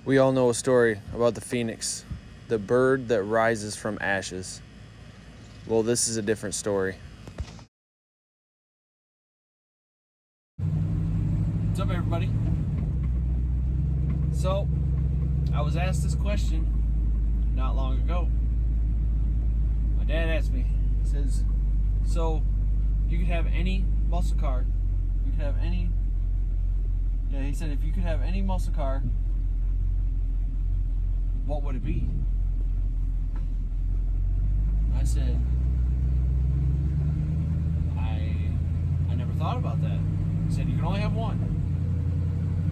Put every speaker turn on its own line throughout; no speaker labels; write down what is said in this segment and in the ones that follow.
We all know a story about the phoenix, the bird that rises from ashes. Well, this is a different story.
What's up, everybody? So, I was asked this question not long ago. My dad asked me, he says, so you could have any muscle car, you could have any, he said, if you could have any muscle car, what would it be? I said, I never thought about that. He said, you can only have one.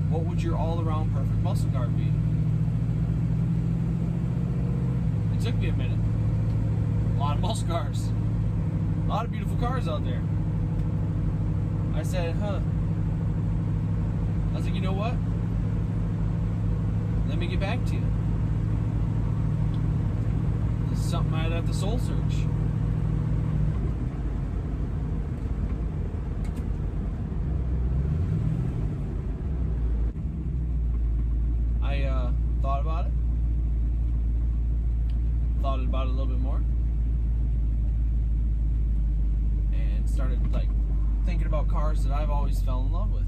What would your all-around perfect muscle car be? It took me a minute. A lot of muscle cars. A lot of beautiful cars out there. I said, I was like, you know what? Let me get back to you. This is something I'd have to soul search. I thought about it. Thought about it a little bit more. And started thinking about cars that I've always fell in love with.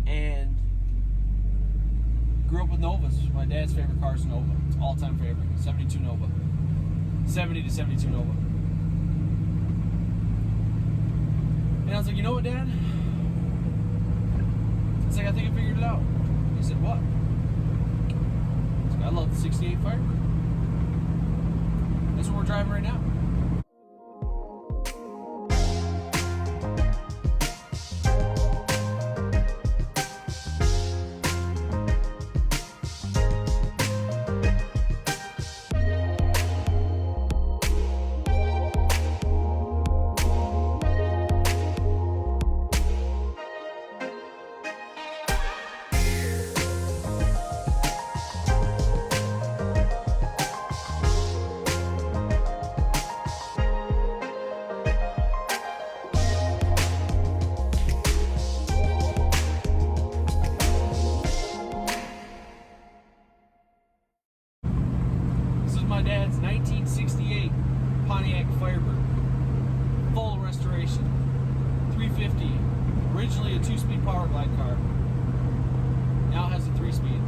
And grew up with Novas. My dad's favorite car is Nova. It's all-time favorite. 72 Nova. 70 to 72 Nova. And I was like, you know what, Dad? It's like, I think I figured it out. He said, what? I was like, I love the 68 Firebird. That's what we're driving right now. My dad's 1968 Pontiac Firebird, full restoration, 350, originally a 2-speed power glide car, now it has a 3-speed.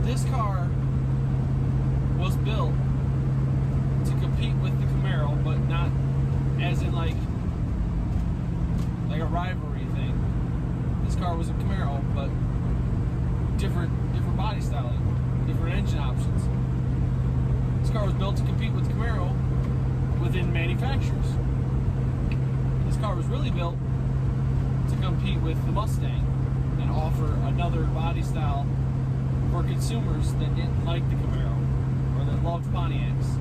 This car was built to compete with the Camaro, but not as in like a rivalry thing. This car was a Camaro, but different body styling, different engine options. This car was built to compete with Camaro within manufacturers. This car was really built to compete with the Mustang and offer another body style for consumers that didn't like the Camaro or that loved Pontiacs.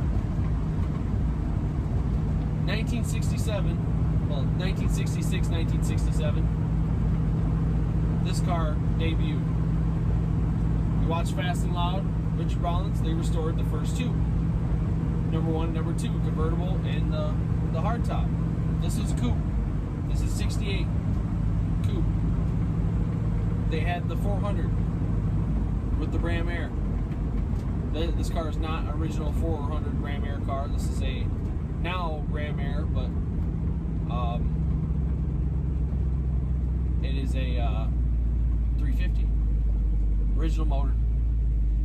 1966, 1967, this car debuted. You watch Fast and Loud, Richard Rollins, they restored the first two. Number 1 and number 2, convertible and the hardtop. This is coupe. This is 68 coupe. They had the 400 with the Ram Air. This car is not original 400 Ram Air car. This is a now Ram Air, but it is a 350. Original motor.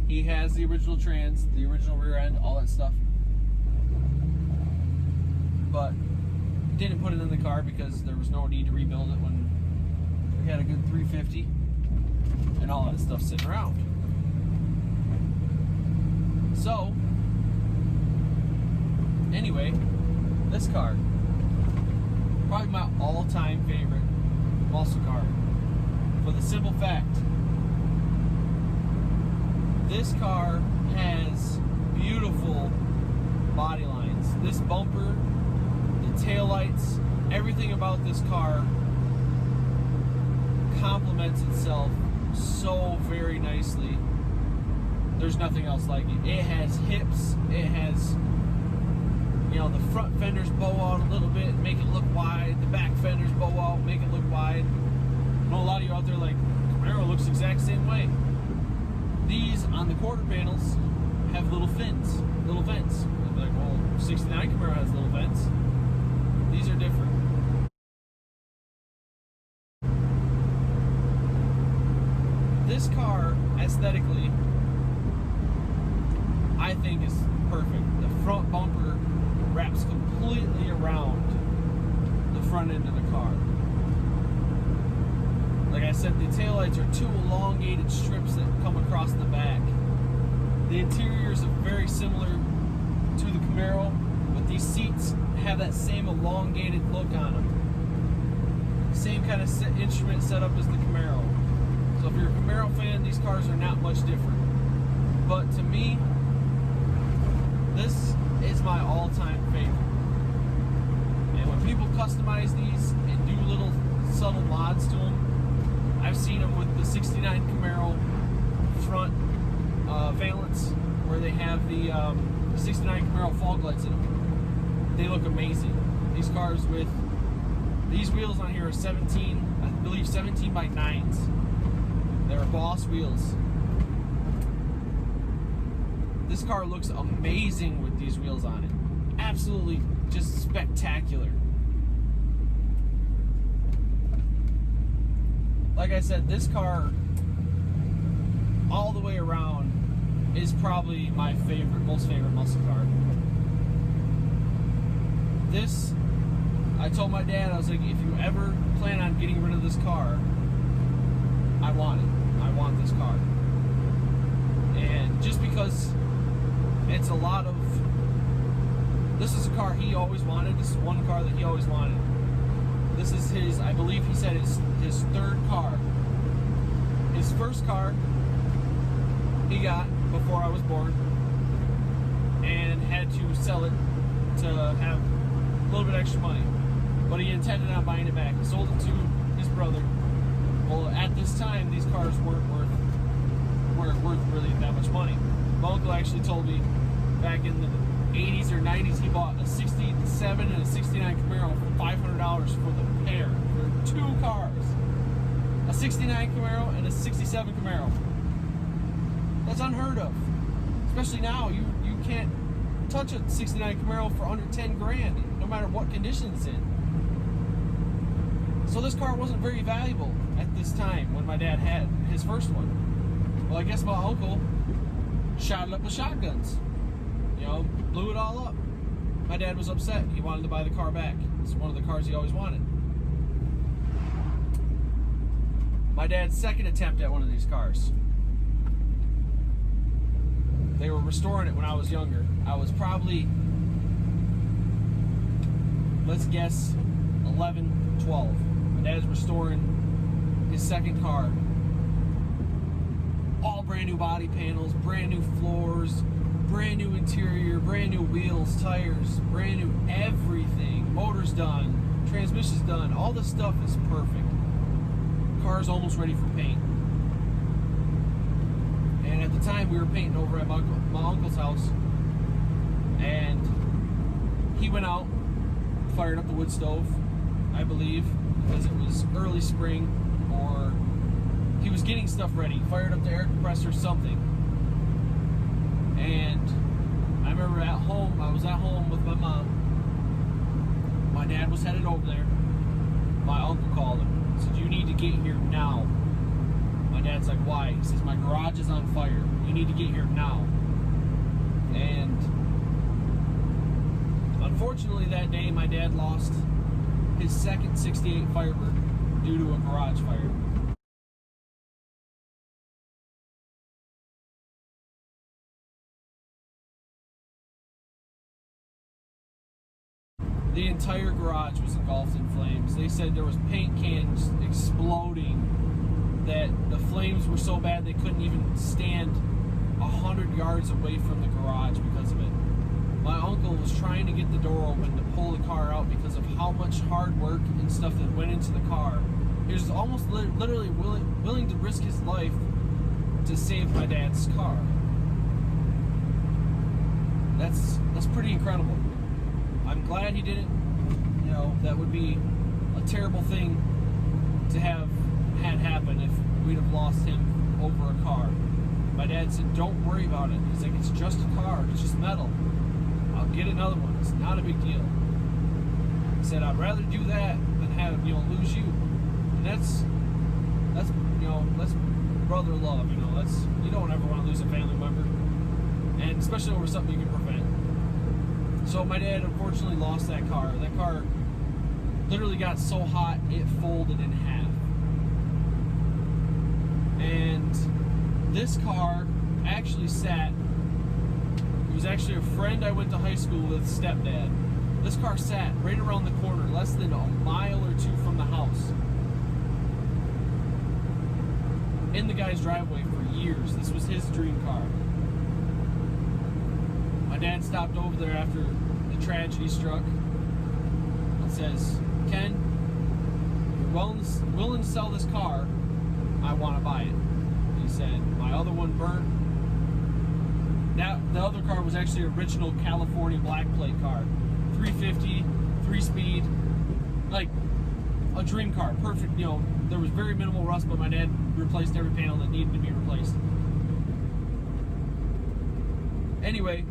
He has the original trans, the original rear end, all that stuff. But didn't put it in the car because there was no need to rebuild it when we had a good 350 and all that stuff sitting around. So, anyway, this car, probably my all-time favorite muscle car, for the simple fact, this car has beautiful body lines. This bumper, the taillights, everything about this car complements itself so very nicely. There's nothing else like it. It has hips, it has you know, the front fenders bow out a little bit, make it look wide. The back fenders bow out, make it look wide. I know a lot of you out there like, Camaro looks the exact same way. These on the quarter panels have little fins, little vents. You'll be like, well, 69 Camaro has little vents. These are different. This car, aesthetically, I think is perfect. The front bumper wraps completely around the front end of the car. Like I said, the taillights are two elongated strips that come across the back. The interiors are very similar to the Camaro, but these seats have that same elongated look on them. Same kind of instrument setup as the Camaro. So if you're a Camaro fan, these cars are not much different. But to me, this is my all-time favorite. And when people customize these and do little subtle mods to them, I've seen them with the 69 Camaro front valance, where they have the 69 Camaro fog lights in them. They look amazing. These cars with these wheels on here are 17, I believe 17 by 9s. They're Boss wheels. This car looks amazing with these wheels on it. Absolutely just spectacular. Like I said, this car, all the way around, is probably my most favorite muscle car. This, I told my dad, I was like, if you ever plan on getting rid of this car, I want it. I want this car. And just because it's a lot of, this is a car he always wanted. This is one car that he always wanted. This is his, I believe he said his third car. His first car he got before I was born, and had to sell it to have a little bit extra money. But he intended on buying it back. He sold it to his brother. Well, at this time, these cars weren't worth really that much money. My uncle actually told me back in the 80s or 90s, he bought a 67 and a 69 Camaro for $500 for the pair. For two cars. A 69 Camaro and a 67 Camaro. That's unheard of. Especially now, you can't touch a 69 Camaro for under 10 grand, no matter what condition it's in. So this car wasn't very valuable at this time when my dad had his first one. Well, I guess my uncle shot it up with shotguns. You know, blew it all up. My dad was upset. He wanted to buy the car back. It's one of the cars he always wanted. My dad's second attempt at one of these cars. They were restoring it when I was younger. I was probably, let's guess, 11, 12. My dad's restoring his second car. All brand new body panels, brand new floors, brand new interior, brand new wheels, tires, brand new everything. Motor's done, transmission's done. All this stuff is perfect. Car's almost ready for paint. And at the time, we were painting over at my uncle's house, and he went out, fired up the wood stove, I believe, because it was early spring, or he was getting stuff ready, fired up the air compressor, something. And I remember at home, I was at home with my mom. My dad was headed over there. My uncle called him, said, "You need to get here now." My dad's like, "Why?" He says, "My garage is on fire. You need to get here now." And unfortunately that day, my dad lost his second 68 Firebird due to a garage fire. The entire garage was engulfed in flames. They said there was paint cans exploding, that the flames were so bad they couldn't even stand 100 yards away from the garage because of it. My uncle was trying to get the door open to pull the car out because of how much hard work and stuff that went into the car. He was almost literally willing to risk his life to save my dad's car. That's pretty incredible. I'm glad he didn't. You know, that would be a terrible thing to have had happen if we'd have lost him over a car. My dad said, don't worry about it. He's like, it's just a car. It's just metal. I'll get another one. It's not a big deal. He said, I'd rather do that than have, you know, lose you. And that's you know, that's brother love, you know. That's, you don't ever want to lose a family member. And especially over something you can prevent. So my dad unfortunately lost that car. That car literally got so hot it folded in half. And this car actually sat, it was actually a friend I went to high school with, stepdad. This car sat right around the corner, less than a mile or two from the house, in the guy's driveway for years. This was his dream car. My dad stopped over there after the tragedy struck and says, Ken, you're willing to sell this car, I want to buy it. He said, my other one burnt. Now, the other car was actually an original California black plate car. 350, 3-speed, like a dream car. Perfect, you know, there was very minimal rust, but my dad replaced every panel that needed to be replaced. Anyway,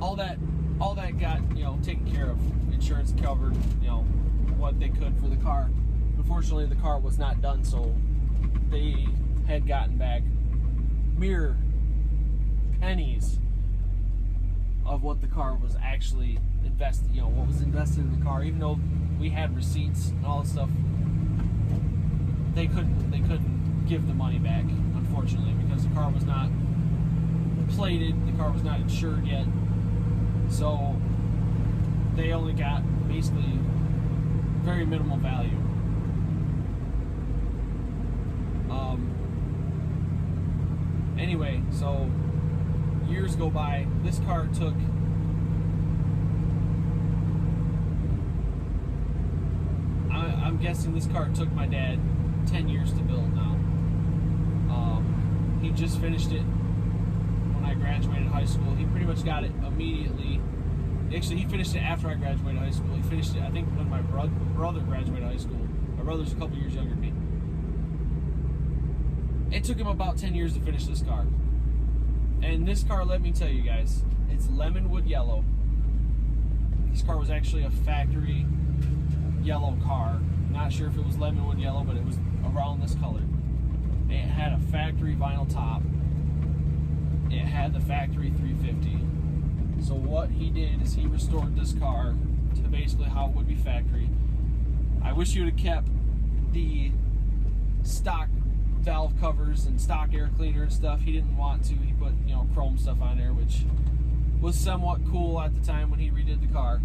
all that got, you know, taken care of. Insurance covered, you know, what they could for the car. Unfortunately, the car was not done, so they had gotten back mere pennies of what the car was actually invested, you know, what was invested in the car. Even though we had receipts and all this stuff, they couldn't give the money back, unfortunately, because the car was not plated, the car was not insured yet. So they only got basically very minimal value. Anyway, so years go by. This car took I'm guessing this car took my dad 10 years to build now. He just finished it when I graduated high school. He pretty much got it immediately. Actually, he finished it after I graduated high school. He finished it, I think, when my brother graduated high school. My brother's a couple years younger than me. It took him about 10 years to finish this car. And this car, let me tell you guys, it's lemonwood yellow. This car was actually a factory yellow car. Not sure if it was lemonwood yellow, but it was around this color. It had a factory vinyl top. It had the factory 350. So what he did is he restored this car to basically how it would be factory. I wish you would have kept the stock valve covers and stock air cleaner and stuff. He didn't want to. He put, you know, chrome stuff on there, which was somewhat cool at the time when he redid the car.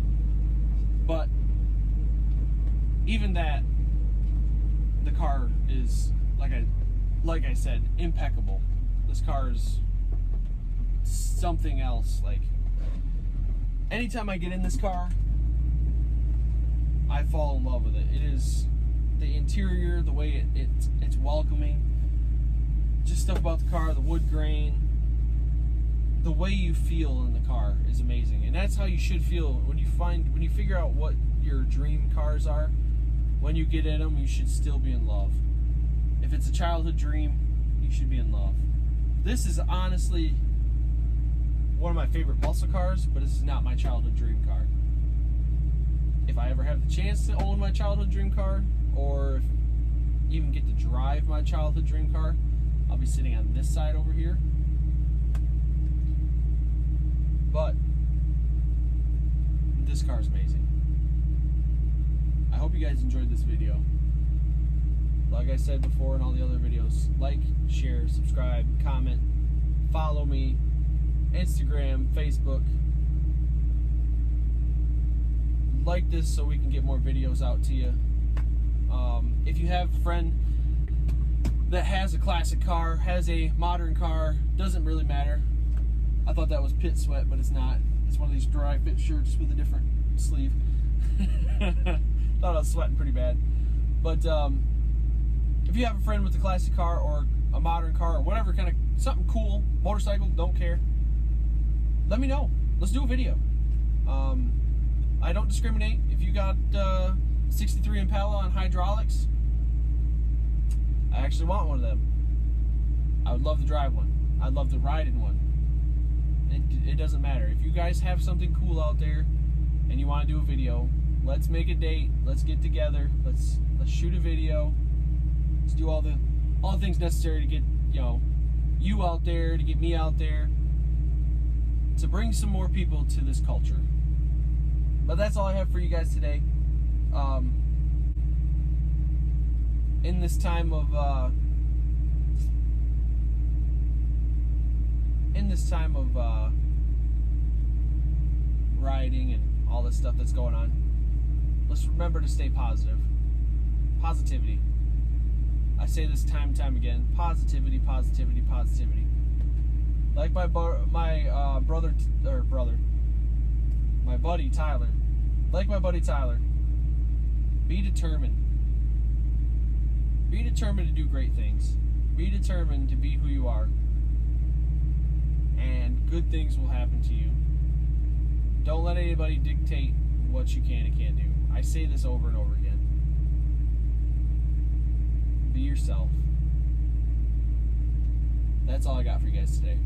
But even that, the car is, like I said, impeccable. This car is something else. Like, anytime I get in this car, I fall in love with it. It is the interior, the way it's welcoming, just stuff about the car, the wood grain, the way you feel in the car is amazing. And that's how you should feel when you figure out what your dream cars are. When you get in them, you should still be in love. If it's a childhood dream, you should be in love. This is honestly one of my favorite muscle cars, but this is not my childhood dream car. If I ever have the chance to own my childhood dream car, or even get to drive my childhood dream car, I'll be sitting on this side over here. But this car is amazing. I hope you guys enjoyed this video. Like I said before in all the other videos, like, share, subscribe, comment, follow me, Instagram, Facebook. Like this so we can get more videos out to you. If you have a friend that has a classic car, has a modern car, doesn't really matter. I thought that was pit sweat, but it's not. It's one of these dry fit shirts with a different sleeve. Thought I was sweating pretty bad. But if you have a friend with a classic car or a modern car or whatever kind of, something cool, motorcycle, don't care, let me know. let's do a video. I don't discriminate. If you got 63 Impala on hydraulics, I actually want one of them. I would love to drive one. I'd love to ride in one. It doesn't matter. If you guys have something cool out there and you want to do a video, let's make a date. Let's get together. Let's shoot a video. Let's do all the things necessary to get you out there, to get me out there, to bring some more people to this culture. But that's all I have for you guys today. In this time of rioting and all this stuff that's going on, let's remember to stay positive. Positivity. I say this time and time again. Positivity, positivity, positivity. Like my buddy Tyler. Like my buddy Tyler. Be determined. Be determined to do great things. Be determined to be who you are. And good things will happen to you. Don't let anybody dictate what you can and can't do. I say this over and over again. Be yourself. That's all I got for you guys today.